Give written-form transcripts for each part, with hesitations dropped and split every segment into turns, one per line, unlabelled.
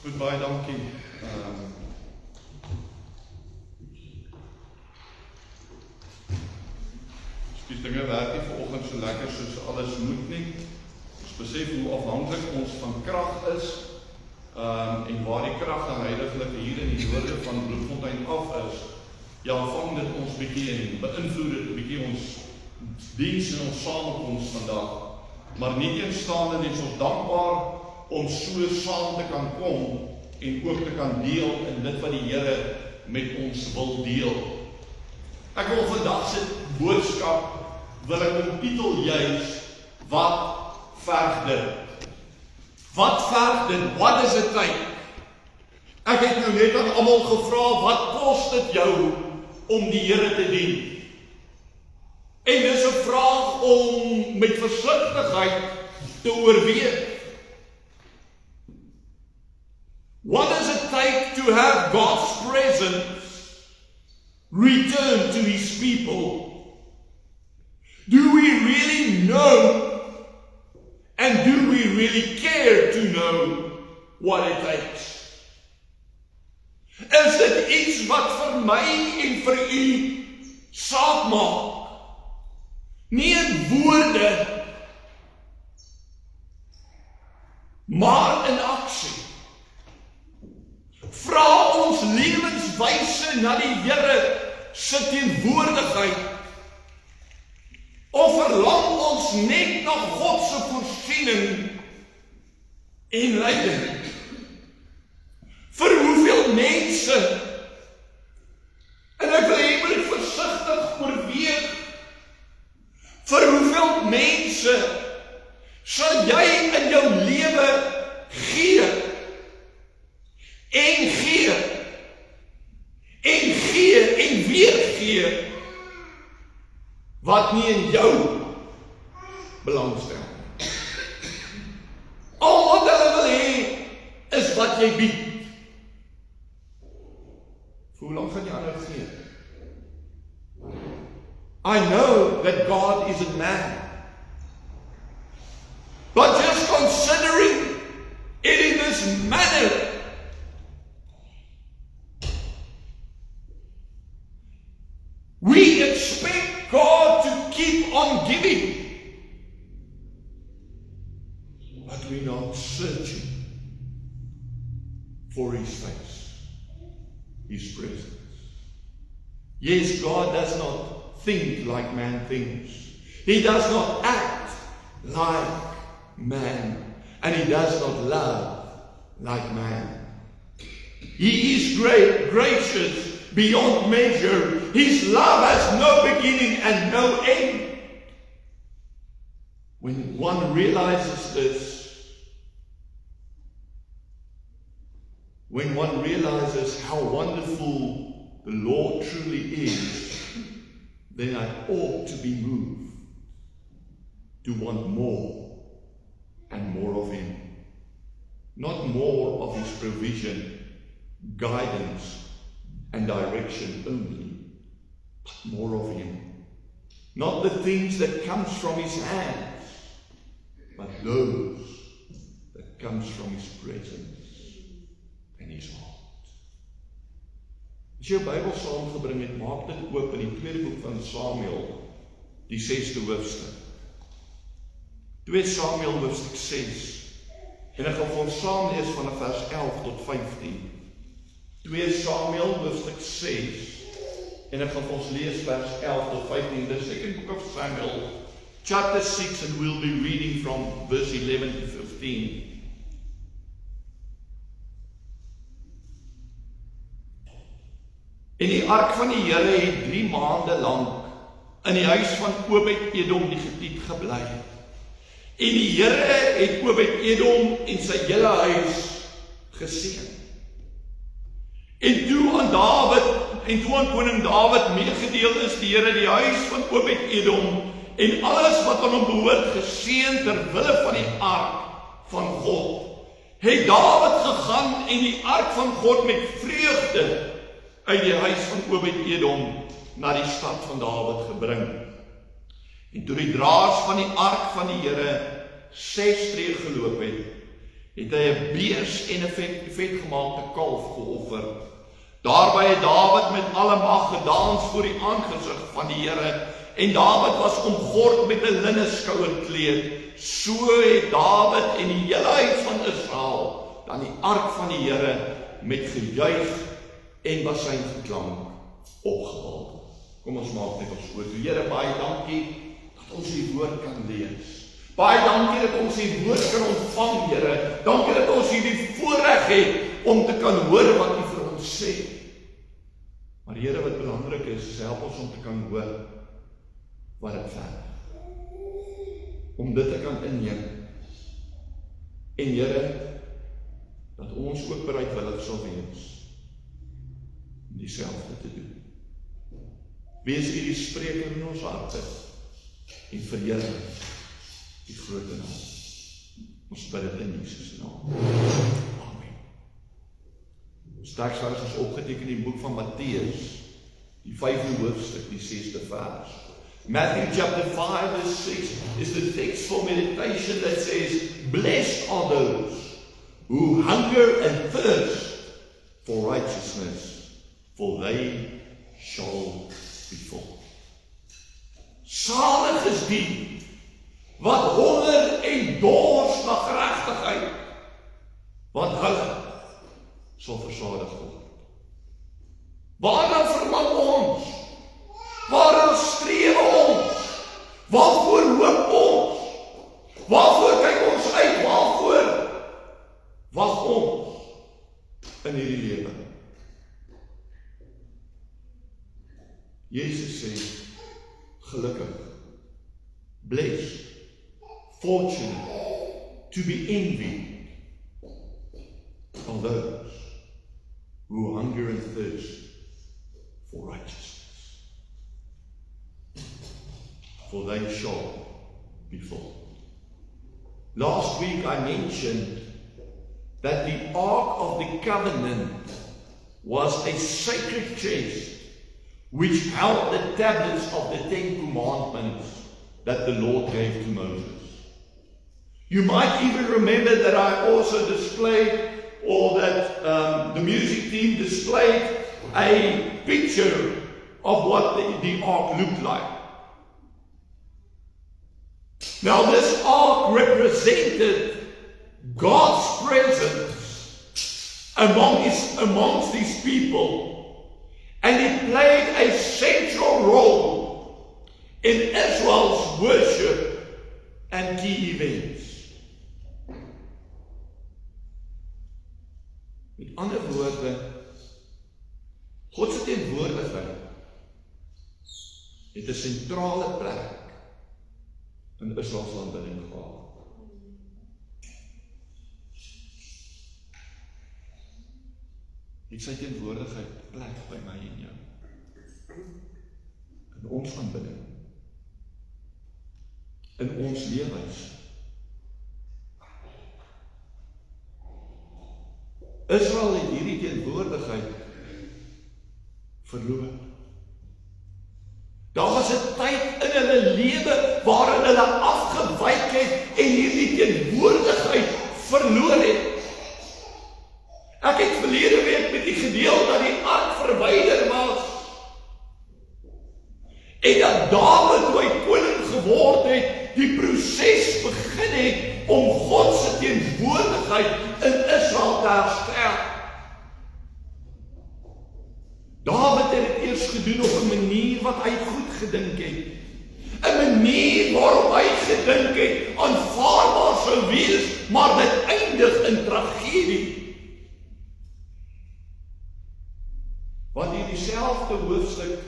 Goed, baie dankie. Die dinge werk nie vanoggend so lekker soos alles moet nie. Ons besef hoe afhanklik ons van krag is, en waar die krag dan heiliglik hier in die noorde van Bloemfontein af is, ja, vang dit ons bietjie en beïnvloed dit bietjie ons diens en ons samekoms vandag. Maar nie teenstaande is ons dankbaar om so saam te kan kom en ook te kan deel in dit wat die Here met ons wil deel. Ek wil vandag se boodskap wil ek ontitel juis, wat verg dit? Wat verg dit? What does it take? Ek het nou net aan almal gevra, wat kos dit jou om die Here te dien? En dis 'n vraag om met versigtigheid te oorweeg. What does it take to have God's presence return to His people? Do we really know and do we really care to know what it takes? Is dit iets wat vir my en vir u saak maak? Nie in woorde, maar in aksie. Vra ons lewenswyse na die Here se teenwoordigheid, of verlang ons net na God se voorsiening en leiding? Vir hoeveel mense, en ek wil hê jy moet versigtig oorweeg, vir hoeveel mense sal jy in jou lewe gee en gee en gee en weer gee wat nie in jou belangstel. Al wat hulle wil hê is wat jy bied. Vir hoe lang gaan jy aanhou gee? I know that God isn't man. But just considering it in this manner, we expect God to keep on giving, but we're not searching for His face, His presence. Yes, God does not think like man thinks. He does not act like man, and He does not love like man. He is great, gracious beyond measure. His love has no beginning and no end. When one realizes this, when one realizes how wonderful the Lord truly is, then I ought to be moved to want more and more of Him. Not more of His provision, guidance, and direction only, but more of Him. Not the things that comes from His hands, but those that comes from His presence and His heart. As jy jou Bybel saamgebring het, maak dit oop in die tweede boek van Samuel, die 6de hoofstuk. 2 Samuel hoofstuk 6, en ek gaan vir ons saam lees van vers 11 tot 15. 2 Samuel hoofstuk 6, en ek gaan vir ons lees vers 11 tot 15. The second book of Samuel, chapter 6, and we'll be reading from verse 11 to 15. En die ark van die Here het 3 maande lank in die huis van Obed-Edom die Gietiet gebly. En die Here het Obed-Edom en sy hele huis geseën. En toe aan koning Dawid meegedeel is die Here die huis van Obed-Edom en alles wat aan hom behoort geseën ter wille van die ark van God. Het Dawid gegaan en die ark van God met vreugde uit die huis van Obed-Edom na die stad van Dawid gebring. En toe die draers van die ark van die Here 6 tree geloop het,
het hy 'n bees en 'n vetgemaakte kalf geoffer. Daarby het Dawid met alle mag gedans voor die aangesig van die Here, en Dawid was omgord met 'n linne skouerkleed. So het Dawid en die hele huis van Israel dan die ark van die Here met gejuig en basyngeklank opgehaal. Kom ons maak net ons oor. Here, baie dankie dat ons die woord kan lees. Baie dankie dat ons die woord kan ontvang, Here. Dankie dat ons hierdie voorreg het om te kan hoor wat U vir ons sê. Maar Here, wat belangrik is help ons om te kan hoor wat dit verder. Om dit te kan inneem. En Here, dat ons ook bereidwillig sal wees om dieselfde te doen. Wees U die spreker in ons harte en verheerlik die grote naam. Ons bid dit in Jesus naam. Amen. Ons teksvers is opgeteken in die boek van Matteus, die 5de hoofstuk, die 6de vers. Matthew chapter 5 verse 6 is the text for meditation that says, "Blessed are those who hunger and thirst for righteousness, for they shall be full." Salig is die wat honger en dors na geregtigheid, want hulle sal versadig word. Waarna verlang ons? Waarna streef ons? Waarvoor hoop ons? Waarvoor kyk ons uit? Waarvoor wag ons in hierdie lewe? Jesus sê, gelukkig, blessed, fortunate, to be envied are those who hunger and thirst for righteousness, for they shall be full. Last week I mentioned that the Ark of the Covenant was a sacred chest which held the tablets of the 10 Commandments that the Lord gave to Moses. You might even remember that I also displayed, or that the music team displayed, a picture of what the ark looked like. Now this ark represented God's presence amongst these people, and it played a central role in Israel's worship and key events. Met ander woorde, God se teenwoordigheid het 'n sentrale plek in Israel se aanbidding gehad. Het sy teenwoordigheid plek by my en jou in ons aanbidding, in ons lewens. Israel het hierdie teenwoordigheid verloor. Daar was 'n tyd in hulle lewe waarin hulle afgewyk het en hierdie teenwoordigheid verloor het. Ek het verlede week met u gedeel dat die ark verwyder was. En dat Dawid, toe hy koning geword het, die proses begin het om God se teenwoordigheid in Israel te herstel. Dawid het dit eers gedoen op 'n manier wat hy goed gedink het. 'n Manier waarop hy gedink het aanvaarbaar sou wees, maar dit eindig in tragedie. Want in dieselfde hoofstuk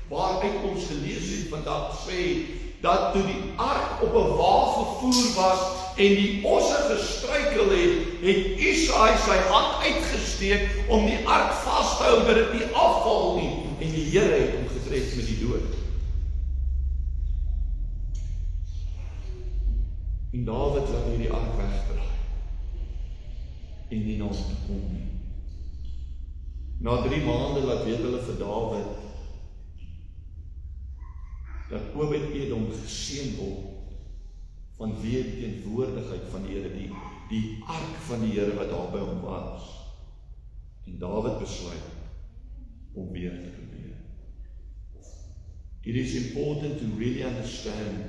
waaruit ons gelees het vandag sê, dat toe die ark op 'n wa gevoer was en die osse gestruikel het Isaai sy hand uitgesteek om die ark vas te hou dat dit nie afval nie, en die Here het hom getref met die dood. En Dawid laat hierdie ark wegdraai en nie na hom toe kom nie. Na 3 maande laat weet hulle vir Dawid dat Obed-Edom geseën word vanweë die teenwoordigheid van die Here. die ark van die Here wat daar by hom was. En Dawid besluit om weer te probeer. It is important to really understand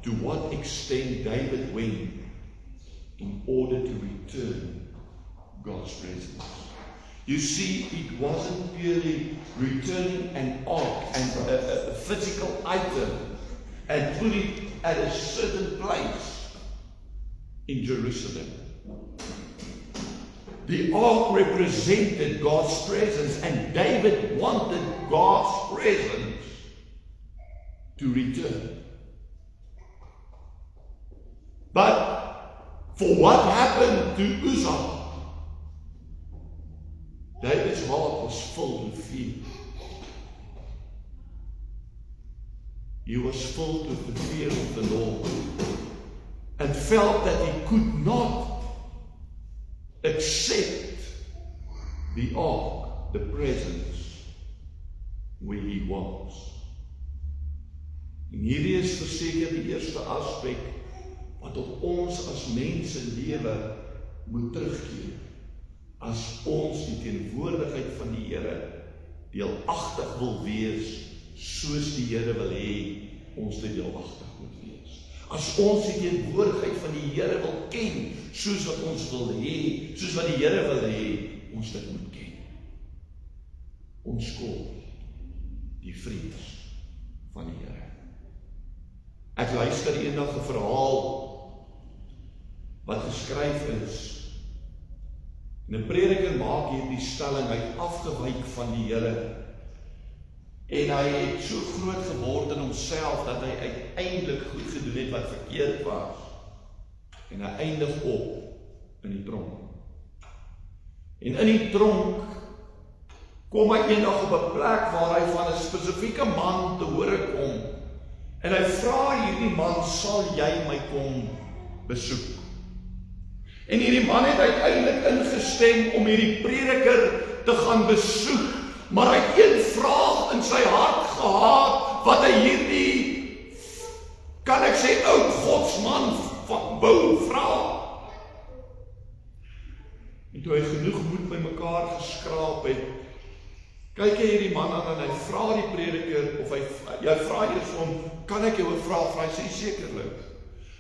to what extent David went in order to return God's presence. You see, it wasn't purely returning an ark and a physical item and put it at a certain place in Jerusalem. The ark represented God's presence, and David wanted God's presence to return. But for what happened to Uzzah, David's heart was filled with fear. He was filled with the fear of the Lord and felt that he could not accept the ark, the presence, where he was. En hierdie is verseker die eerste aspek wat tot ons as mense lewe moet terugkeer. As ons die teenwoordigheid van die Here deelagtig wil wees, soos die Here wil hê, ons deelagtig moet wees. As ons die teenwoordigheid van die Here wil ken, soos wat ons wil hê, soos wat die Here wil hê, ons dit moet ken. Ons kom die vriend van die Here. Ek luister eendag 'n verhaal wat geskryf is. En 'n prediker maak hierdie stelling, hy het afgewyk van die Here. En hy het so groot geword in homself dat hy uiteindelik goed gedoen het wat verkeerd was. En hy eindig op in die tronk. En in die tronk kom hy eendag op 'n plek waar hy van 'n spesifieke man te hore kom. En hy vra hierdie man, sal jy my kom besoek? En hierdie man het uiteindelik ingestem om hierdie prediker te gaan besoek, maar hy het een vraag in sy hart gehad, wat hy hierdie, kan ek sê, oud godsman wou vra. En toe hy genoeg moed by mekaar geskraap het, kyk hy hierdie man aan en hy vra die prediker, of hy vra eers vir hom, kan ek jou 'n vraag vra? Hy sê sekerlik.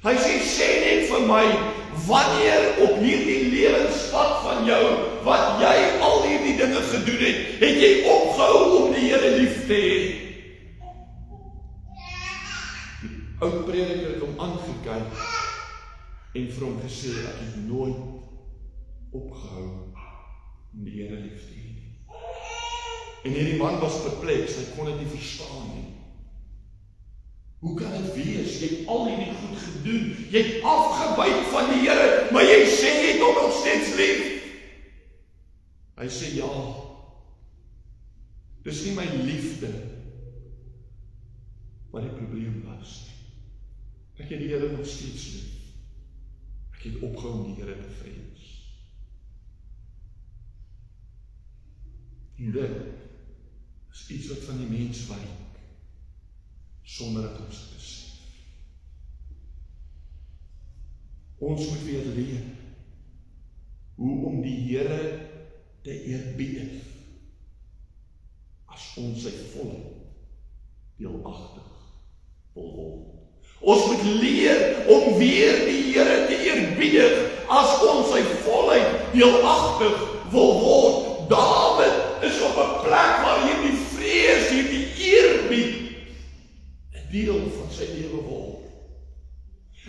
Hy sê net vir my, wanneer op hierdie lewenspad van jou, wat jy al hierdie dinge gedoen het jy opgehou om die Here lief te hê? Die ou prediker het hom aangekyk en vir hom gesê, ek het nooit opgehou om die Here lief te hê. En hierdie man was perpleks, hy kon dit nie verstaan nie. Hoe kan dit wees? Jy het al hierdie goed gedoen, jy het afgewyk van die Here, maar jy sê jy het hom nog steeds lief. Hy sê ja, dis nie my liefde wat die probleem was. Ek het die Here nog steeds lief. Ek het opgehou om die Here te vrees. En dit is iets wat van die mens wyk, sonder dat ons dit besef. Ons moet weer leer hoe om die Here te eerbied as ons sy volle deelagtig wil word. Ons moet leer om weer die Here te eerbied as ons sy volheid deelagtig wil word. Dawid is op 'n plek waar hierdie vrees, hierdie eerbied 'n deel van sy lewe word.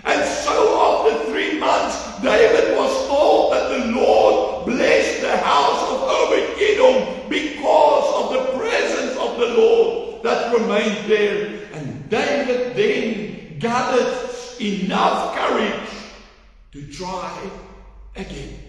And so after 3 months, David was told that the Lord blessed the house of Obed-Edom because of the presence of the Lord that remained there. And David then gathered enough courage to try again.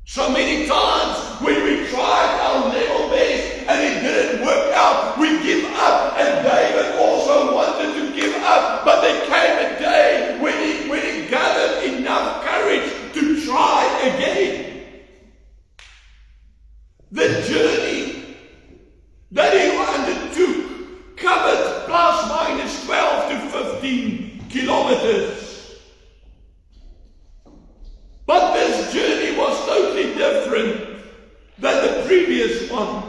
So many times when we tried our level best and it didn't work out, we give up, and David also wanted to give up, but there came a day when he gathered enough courage to try again. The journey that he undertook covered plus minus 12 to 15 kilometers. different than the previous one.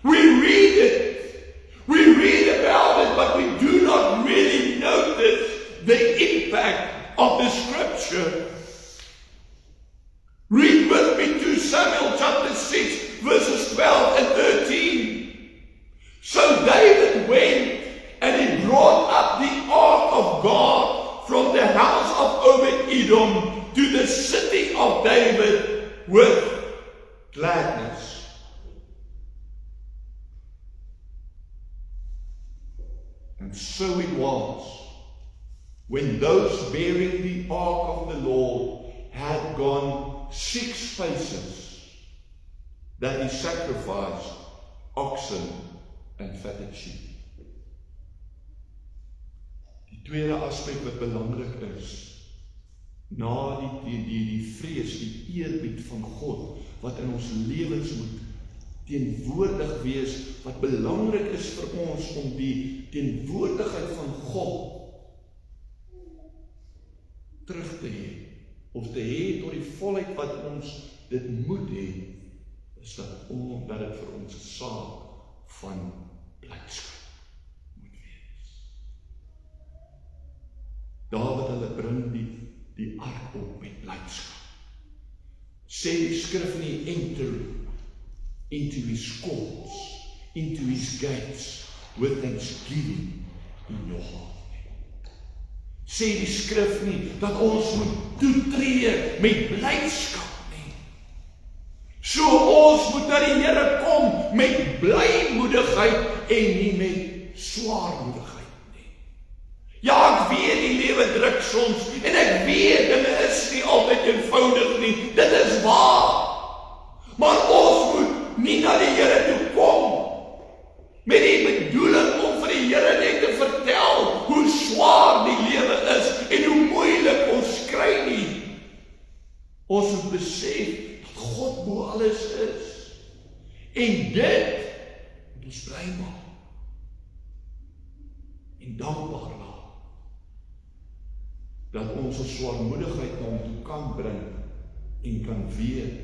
We read it, we read about it, but we do not really notice the impact of the scripture. Read with me 2 Samuel chapter 6, verses 12 and 13. So David went and he brought up the ark of God from the house of Obed-Edom to the city of David with gladness. And so it was, when those bearing the ark of the Lord had gone 6 paces, that he sacrificed oxen and fatted sheep. Die tweede aspek wat belangrik is, na die vrees, die eerbied van God, wat in ons lewens moet teenwoordig wees, wat belangrik is vir ons om die teenwoordigheid van God terug te hê, of te hê tot die volheid wat ons dit moet hê, is dat dit vir ons 'n saak van blydskap moet wees. Dawid, hulle bring die ark op met blydskap. Sê die skrif nie, enter into his courts, into his gates, with thanksgiving in your heart. Sê die skrif nie, dat ons moet toetree met blydskap nie. So ons moet na die Here kom met blymoedigheid en nie met swaarmoedigheid nie. Ja, ek weet die lewe druk soms, en ek weet dinge is nie altyd eenvoudig nie, dit is waar. Maar ons moet nie na die Here toe kom met die bedoeling om vir die Here net te vertel hoe swaar die lewe is en hoe moeilik ons kry nie. Ons moet besef dat God bo alles is. En dit moet ons bly maak. En dankbaar raak. Dat ons ons swaarmoedigheid na hom toe kan bring en kan weet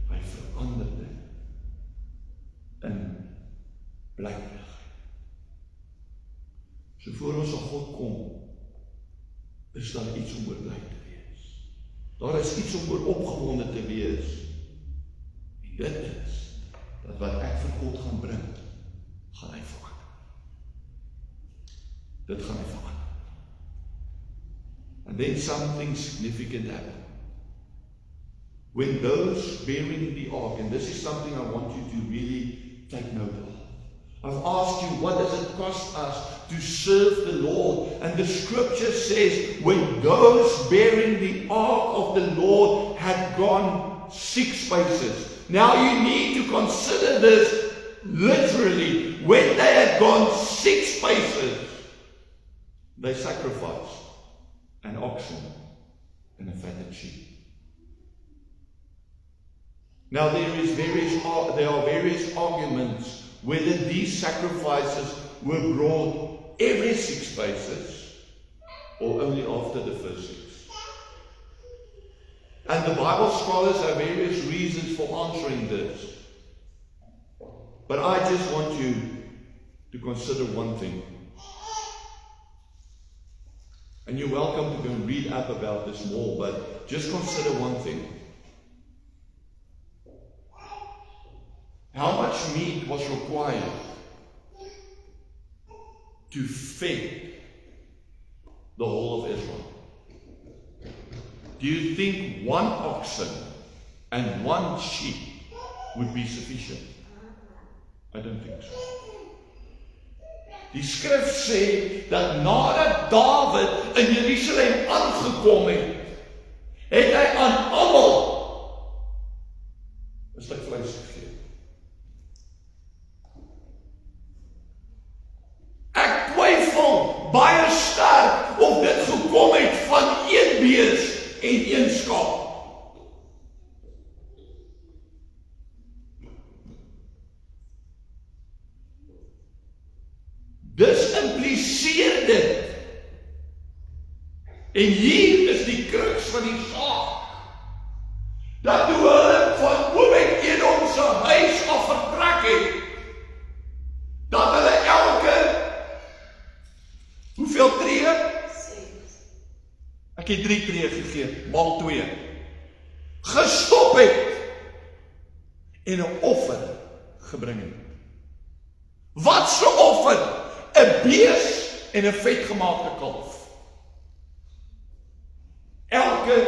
hy verander dit in blymoedigheid. So voor ons aan God kom, is daar iets om oor bly te wees. Daar is iets om oor opgewonde te wees. En dit is, dat wat ek vir God gaan bring, gaan hy verander. Dit gaan hy verander. And then something significant happened. When those bearing the ark, and this is something I want you to really take note of. I've asked you, what does it cost us to serve the Lord? And the scripture says, when those bearing the ark of the Lord had gone 6 paces. Now you need to consider this literally. When they had gone 6 paces, they sacrificed an oxen and a fatted sheep. Now there are various arguments whether these sacrifices were brought every 6 paces or only after the first 6. And the Bible scholars have various reasons for answering this. But I just want you to consider one thing. And you're welcome to go and read up about this more, but just consider one thing. How much meat was required to feed the whole of Israel? Do you think 1 oxen and 1 sheep would be sufficient? I don't think so. Die skrif sê dat nadat Dawid in Jerusalem aangekom het, het hy aan almal 'n stuk vleis gegee. Ek twyfel baie sterk of dit gekom het van 1 bees en 1 skaap. Dis impliseer dit. En hier is die kruks van die saak. Dat toe hulle van Edom se huis af vertrek het, dat hulle elke, hoeveel tree? Ek het 3 tree gegee, maal 2. Gestop het, en 'n offer gebring het. Wat se offer? 'n bees en 'n vetgemaakte kalf. Elke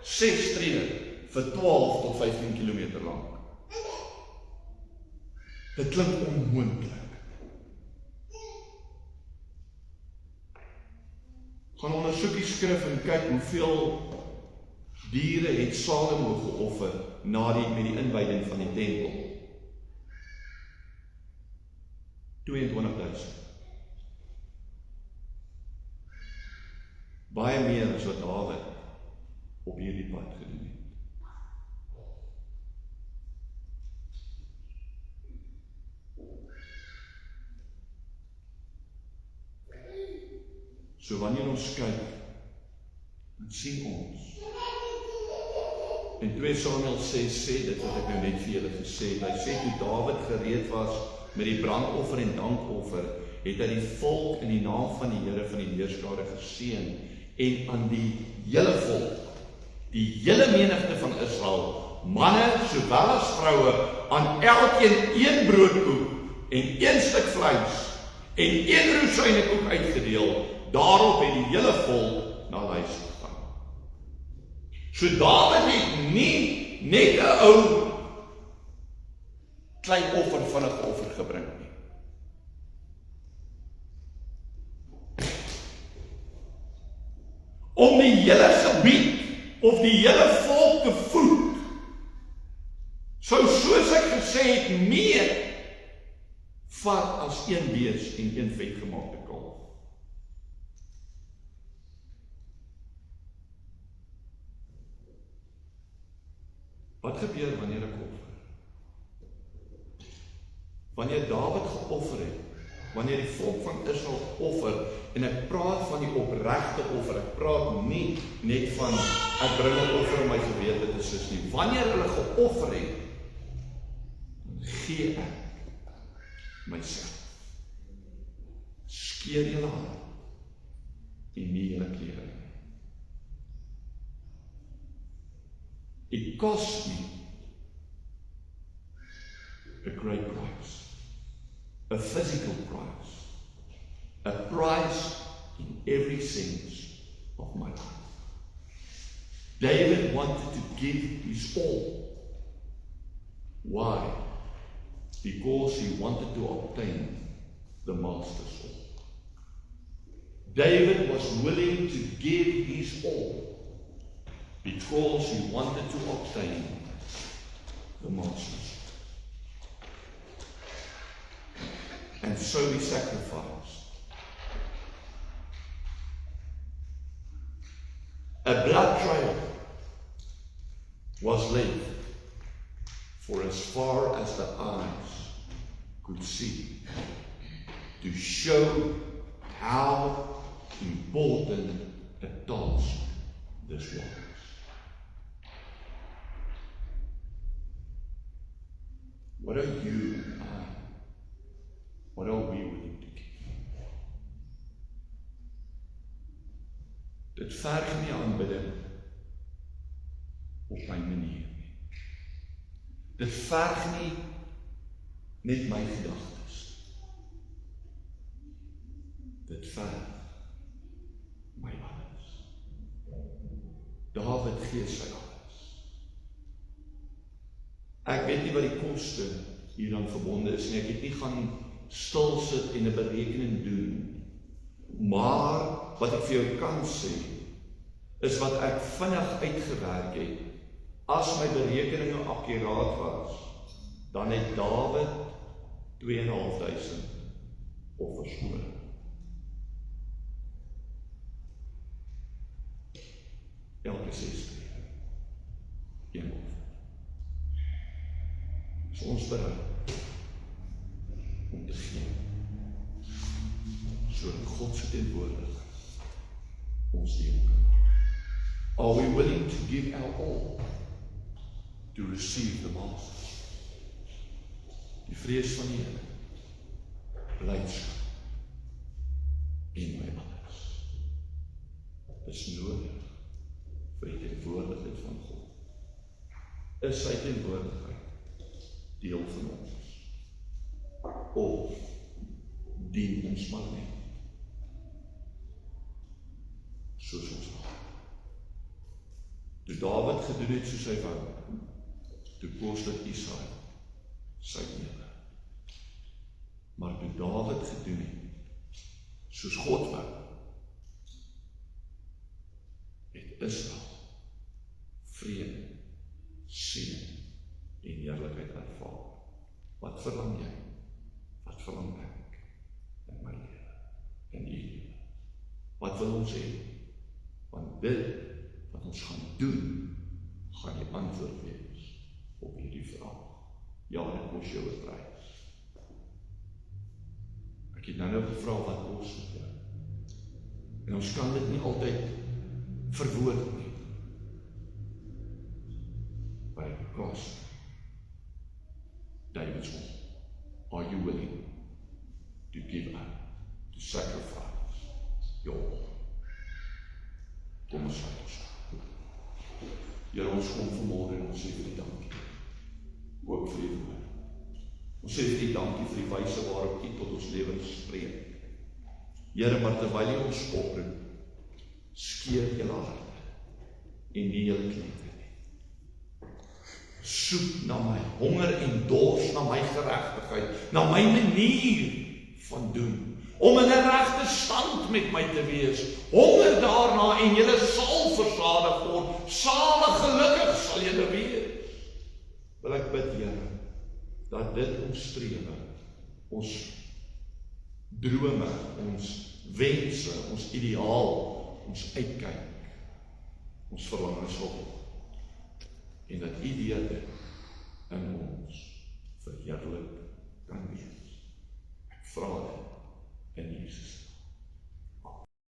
6 tree vir 12 tot 15 kilometer lank. Dit klink onmoontlik. Gaan ondersoek die skrif en kyk hoeveel diere het Salomo geoffer met die inwyding van die tempel. 22,000. Baie meer as wat Dawid op hierdie pad gedoen het. So wanneer ons kyk, dan sien ons. En 2 Samuel 6 sê dit wat ek nou net vir julle gesê het. Hy sê toe Dawid gereed was met die brandoffer en dankoffer, het hy die volk in die naam van die Here van die heerskare geseën en aan die hele volk, die hele menigte van Israel, manne sowel as vroue, aan elkeen 1 broodkoek en 1 stuk vleis en 1 rosynekoek uitgedeel. Daarop het die hele volk na huis gegaan. So Dawid het nie net 'n ou klein offer van 'n offer gebring nie. Om die hele gebied of die hele volk te voed, sou soos ek gesê het meer vat as 1 bees en 1 vetgemaakte kalf. Wat gebeur wanneer ek offer? Wanneer Dawid geoffer het, wanneer die volk van Israel offer, en ek praat van die opregte offer, ek praat nie net van ek bring 'n offer om my gewete te sus nie. Wanneer hulle geoffer het, gee ek myself. Skeer julle hare en nie julle klere nie. It cost me a great price, a physical price, a price in every sense of my life. David wanted to give his all. Why? Because he wanted to obtain the master's all. David was willing to give his all because he wanted to obtain the master's. And so he sacrificed. A blood trail was left for as far as the eyes could see, to show how important a task this was. What are you and I? What are we willing to give? Dit verg nie aanbidding op my manier nie. Dit verg nie net my gedagtes. Dit verg my alles. Dawid gee sy alles. Ek weet nie wat die koste hieraan verbonde is nie. Ek het nie gaan stil sit en 'n berekening doen. Maar wat ek vir jou kan sê, is wat ek vinnig uitgewerk het. As my berekeninge akkuraat was, dan het Dawid 2.500 offers gebring. Elke 6 keer. Een offer. Is ons bereid om te gee, sodat God se teenwoordigheid ons deel kan maak? Are we willing to give our all to receive the master? die vrees van die Here, blydskap en my anders is nodig vir die teenwoordigheid van God. Is sy teenwoordigheid deel van ons? Of dien ons maar net soos ons wil? Toe Dawid gedoen het soos hy wou, toe kos dit Israel sy ewe. Maar toe Dawid gedoen het soos God wou, het Israel vrede, seën en heerlikheid ervaar. Wat verlang jy? Wat verlang ek in my lewe, in die lewe? Wat wil ons hê? Want dit wat ons gaan doen, gaan die antwoord wees op hierdie vraag. Ja, dit kos jou 'n prys. Ek het nou gevra wat kos dit jou. En ons kan dit nie altyd verwoord nie. But it cost David's home. Are you willing to give up, to sacrifice your all? Kom ons sluit ons. Here, ons kom vanmôre en ons sê vir die dankie. Ook vir die woord. Ons sê vir die dankie vir die wyse waarop U tot ons lewens spreek. Here, maar terwyl U ons oproep, skeer julle harte en nie julle knieë nie. Soek na my, honger en dors na my geregtigheid, na my manier van doen, om in 'n regte stand met my te wees. Honger daarna en julle sal versadig word. Salig, gelukkig sal julle wees. Wil ek bid, Here, dat dit ons strewe, ons drome, ons wense, ons ideaal, ons uitkyk, ons verlange sal word. En dat U deur dit in ons verheerlik kan wees. Ek vra dit